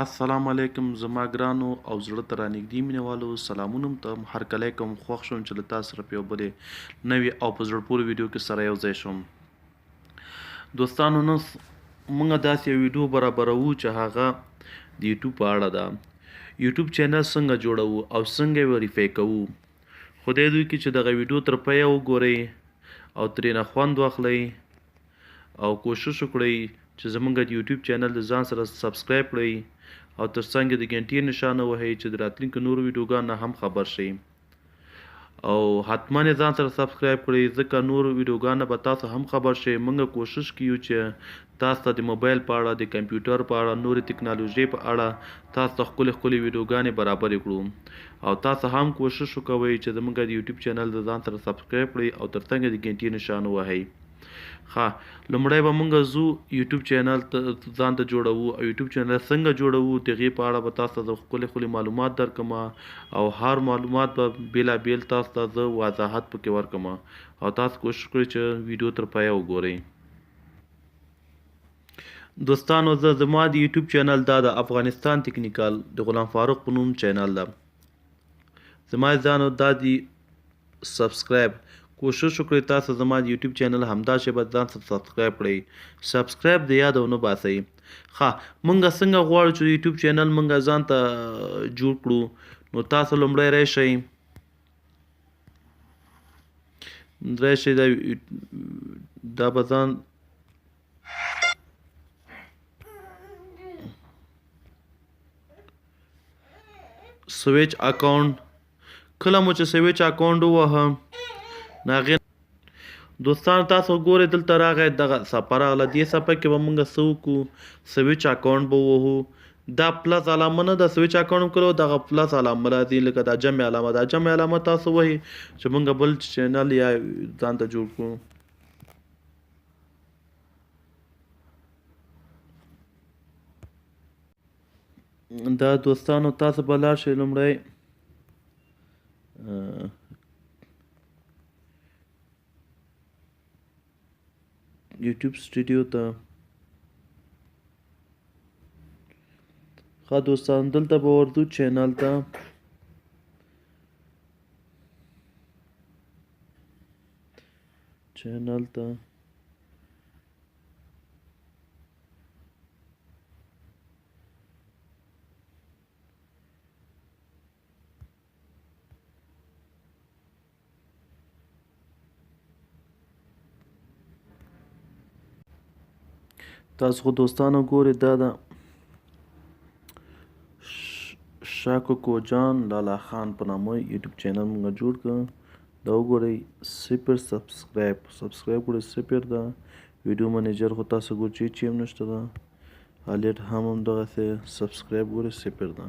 السلام علیکم زما ګرانو او زړه ته رانږدې مینهوالو سلامونه ته هرکلی کوم خوښ شوم چې له تاسو سره په یو بلې نوې او په زړه پورې ویډیو کې سره یو ځای شوم. دوستانو نن موږ داسې یو ویډیو برابروو چې هغه د یوټیوب په اړه ده. یوټیوب چینل څنګه جوړوو او څنګه یې ویریفای کوو. خدای دوی کې چې دغه ویډیو تر پایه وګورئ او ترېنه خوند واخلئ او کوشش وکړئ چې زمونږ د یوټیوب چینل د ځان سره سبسکرایب کړئ او تر څنګ د ګنټې نشانه وهئ چې د راتلونکو نورو ویډیوګانو نه هم خبر شئ او حتما یې ځان سره سبسکرایب کړئ ځکه نورو ویډیوګانو به تاسو هم خبر شئ. موږ کوشش کوو چې تاسو ته د موبایل په اړه د کمپیوټر په اړه نورې ټکنالوژۍ په اړه تاسو ته ښکلې ویډیوګانې برابرې کړو او تاسو هم کوشش وکوئ چې زموږ د یوټیوب چینل د ځان سره سبسکرایب کړئ او تر څنګ د ګنټې نشانه وهئ. لومړی به موږ ځو یوټیوب چینل ځان ته جوړوو او یوټیوب چینل څنګه جوړوو د هغې په اړه به تاسو ته زه ښکلې معلومات درکړم او هر معلومات به بېلابېل تاسو ته زه وضاحت پکې ورکړم او تاسو کوشش کړئ چې ویډیو تر پایه وګورئ. دوستانو زما د یوټیوب چینل دا د افغانستان تکنیکال د غلام فاروق په نوم چینل ده. زما ځانو دا دی سبسکرایب کوشش وکړئ تاسو زما د یوټیوب چینل همدا شی ځان سره سبسکرایب کړئ. سبسکرایب د یاد ونه باسئ. موږ څنګه غواړو چې یوټیوب چینل موږ ځان ته جوړ کړو نو تاسو لومړی راشئ دا به ځان سویچ اکاونټ کله مو چې سویچ اکاونټ ووهم نو هغې دوستانو تاسو ګورئ دلته راغی دغه څپه راغله دې څپه کې به موږ څه وکړو سویچ اکاونټ به ووهو. دا پلس علامه نه ده سویچ اکاونټ کړو دغه پلس علامه راځي لکه دا جمع علامه ده. جمع علامه تاسو وهئ چې موږ بل چینل یا ځان ته جوړ کړو. دا دوستانو تاسو به لاړ شئ لومړی یوټیوب سټوډیو ته دوستان دلته به ورځو چینل ته تاسو خو دوستانو ګورئ دا د شاکوکو جان لالا خان په نامه یوټیوب چینل موږ جوړ کړ. دا وګورئ صفر سبسکرایب کړئ صفر ده. ویډیو منیجر خو تاسو ګورئ چې هیڅ هم نشته ده. الټ هم همدغسې سبسکرایب ګورئ صفر ده.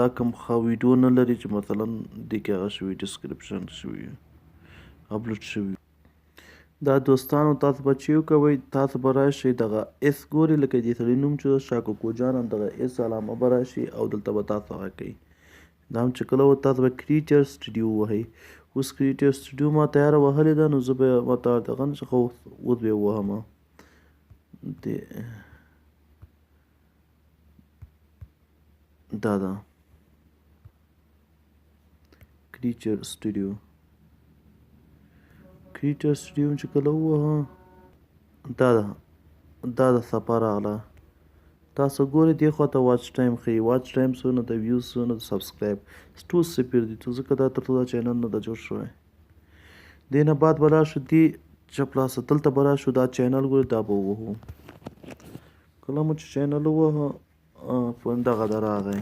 دا کوم ویډیو نه لري چې مثلا دې کې هغه شوي ډسکرپشن شوي اپلوډ شوي. دا دوستانو تاسو به چې وکوئ تاسو به راشئ دغه اس ګورئ لکه دې سړي نوم چې شاکوکو جان همدغه اس علامه به راشي او دلته به تاسو هغه کوئ. دا هم چې کله تاسو به کریټر سټوډیو ووهئ. اوس کریټر سټوډیو ما تیاره وهلې ده نو زه به ورته دغه نشم خو اوس به یې ووهم. دا ده کریټر سټوډیو چې کله ووهم دا د څپه راغله. تاسو ګورئ دې خواته واچ ټایم ښیي. واچ ټایم څونه د ویوز څونه د سبسکرایب ټول صفر دي ځکه دا تر څو دا چینل نه ده جوړ شوی. دې نه بعد به لاړ شو دې چپلاسه دلته به راشو دا چینل ګورئ دا به ووهو. کله مو چې چینل ووهه دغه ده راغی.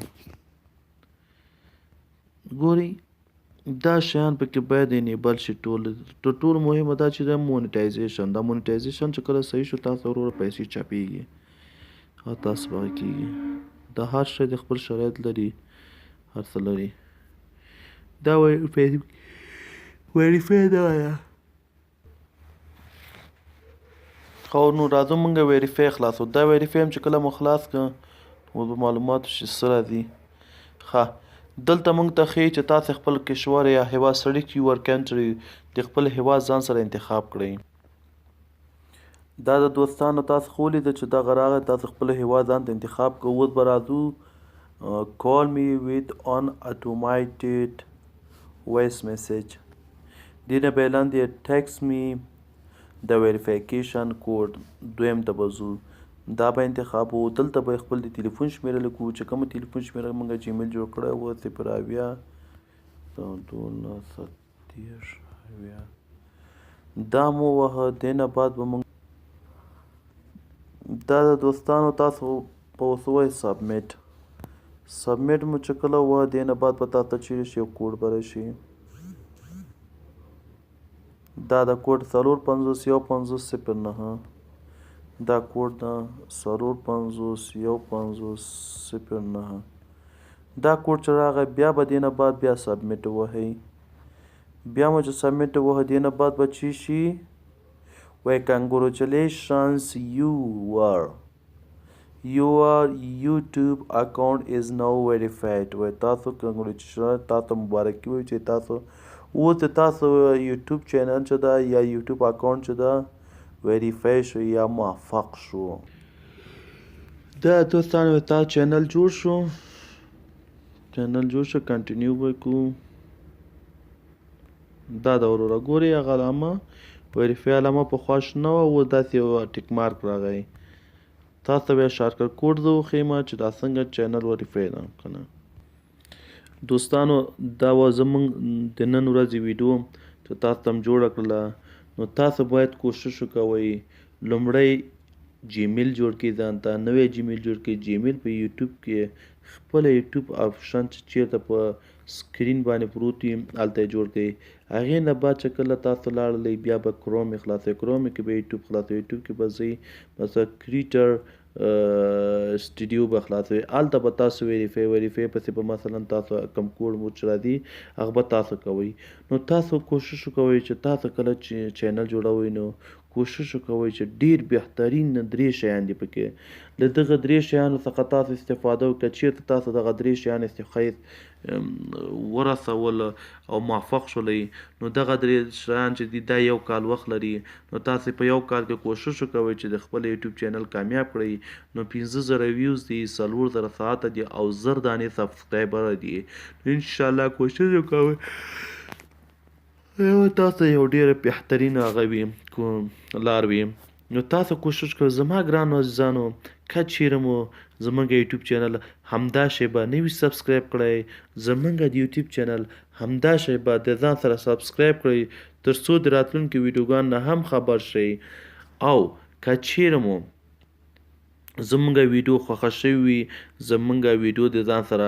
ګورئ دا شیان پکې باید انیبل شي. تر ټولو مهمه دا چې دا مونیټایزیشن چې کله صحیح شو تاسو وروره پیسې چاپېږي او تاسو به هغه کېږي. دا هر شی د خپل شرایط لري هر څه لري. دا وایریفای نه وایه نو راځو موږ وایریفای خلاصو. دا وایریفای هم چې کله مو خلاص کړه نو به معلوماتو شي څه راځي. دلته موږ ته ښیي چې تاسو خپل کشور یا هیواد سړک یور کنټري د خپل هیواد ځان سره انتخاب کړئ. دا د دوستانو تاسو خو ولیده چې دغه راغی تاسو خپل هیواد ځان ته انتخاب کوو. اوس به راځو call me with an automated voice message. دې نه به لاندې text me the verification code دویم ته به ځو. دا به انتخابو. دلته به خپل د تلیفون شمیره لیکو چې کوم تلیفون شمیره موږ جیمیل جوړ کړی و 0 دا مو وهه. دې نه بعد به موږ دا د دوستانو تاسو په اوس ووایي سبمیټ مو چې کله ووهه دې نه بعد به تاسو ته چیرې شي یو کوډ به راشي. دا د کوډ 451509 دا کوډ د 451509 دا کوډ چې راغی بیا به دې نه بعد بیا سبمیټ ووهئ. بیا مو چې سبمیټ ووهه دې نه بعد به چی شي وایي congratulations your YouTube account is now verified. وایي تاسو congratulations تاسو مبارکي وایي چې تاسو اوس د تاسو یوټیوب چینل چې ده یا یوټیوب اکاونټ چې ده ویریفای شو یا موفق شو. دا دوستانو تاسو چینل جوړ شو کنټینیو به کوو. دا د وروره ګورئ هغه علامه ویریفای علامه پخوا شنه وه اوس داسې یو ټیک مارک راغی. تاسو بیا شارټکټ کوډ زه وښیم چې دا څنګه چینل ویریفای ده که نه. دوستانو دا وه زموږ د نن ورځې ویډیو چې تاسو ته م جوړه کړله. نو تاسو باید کوشش وکوئ لومړی جیمیل جوړ کړئ ځان ته نوی جیمیل جوړ کړئ. جیمیل په یوټیوب کې خپله یوټیوب آپشن چې چېرته په سکرین باندې پروت وي هلته یې جوړ کړئ. هغې نه بعد چې کله تاسو لاړلی بیا به کروم یې خلاصوئ. کروم کې به یوټیوب خلاصوئ. یوټیوب کې به ځئ مثلا کریټر سټوډیو به خلاصوئ. هلته به تاسو ویریفای پسې به مثلا تاسو کوم کوډ مو چې راځي هغه به تاسو کوئ. نو تاسو کوشش وکوئ چې تاسو کله چې چینل جوړوئ نو کوشش وکوئ چې ډېر بهترین 3 شیان دي پکې. له دغه 3 شیانو څخه تاسو استفاده وکړئ. چېرته تاسو دغه 3 شیان ورسول او موفق شولئ نو دغه 3 شیان چې دي دا یو کال وخت لري. نو تاسو په یو کال کې کوشش وکوئ چې د خپل یوټیوب چینل کامیاب کړئ. نو 15000 ویوز دي 4000 ساعته دي او 1000 دانې سبسکرایبر دي. انشاءالله کوشش وکوئ تاسو یو ډېره بهترین هغه وي لار وي. نو تاسو کوشش کوئ زما ګرانو عزیزانو که چیرې مو زموږ یوټیوب چینل همدا شی به نه وي سبسکرایب کړی زموږ د یوټیوب چینل همدا شی به د ځان سره سبسکرایب کړئ تر څو د راتلونکي ویډیوګانو نه هم خبر شئ. او که چیرې مو زموږ ویډیو خوښه شوې وي زموږ ویډیو د ځان سره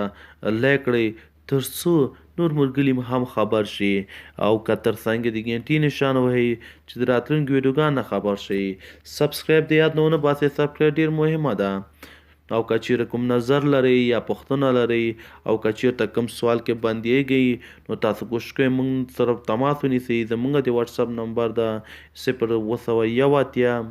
لایک کړئ تر څو نور ملګري هم خبر شي. او که تر څنګ د ګنټې نشان وهئ چې د راتلونکي ویډیوګانو نه خبر شئ. سبسکرایب د یاد نه ونه باسئ. سبسکرایب ډېر مهمه ده. او که چیرې کوم نظر لرئ یا پوښتنه لرئ او که چیرته کوم سوال کې بندیږئ نو تاسو کوشش کوئ موږ سره تماس ونیسئ. زموږ د واتساپ نمبر ده 08019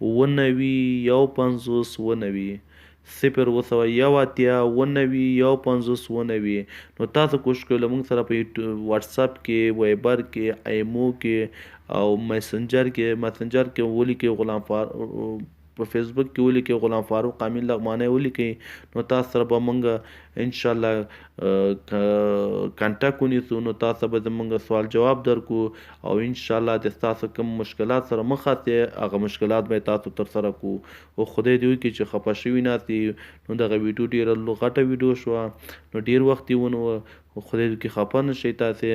19 08019 نو تاسو کوشش کوئ له موږ سره په واتساپ کې وایبر کې ایمو کې او میسنجر کې ولیکئ غلام په فیسبوک کې ولیکئ غلام فاروق امین لغمانی ولیکئ. نو تاسو سره به موږ انشاءالله کنټاکټ ونیسو. نو تاسو به زموږ سوال جواب درکو او انشاءالله د تاسو کوم مشکلات سره مخ یاستئ هغه مشکلات به تاسو ترسره کوو. او خدای دې وکړي چې خفه شوي ناستئ نو دغه ویډیو ډېره غټه ویډیو شوه نو ډېر وخت یې ونیوه. خدای دې وکړي خفه نه شئ تاسې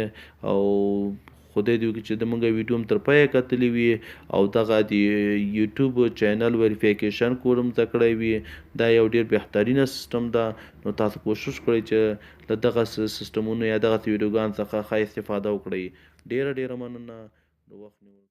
او خدای دې وکړي چې زموږ ویډیو هم تر پایه کتلی وي او دغه د یوټیوب چینل ویریفیکیشن کوډ هم زده کړی وي. دا یو ډېر بهترینه سیسټم ده. نو تاسو کوشش کړئ چې له دغه سیسټمونو یا دغسې ویډیوګانو څخه ښه استفاده وکړئ. ډېره مننه د وخت نیولو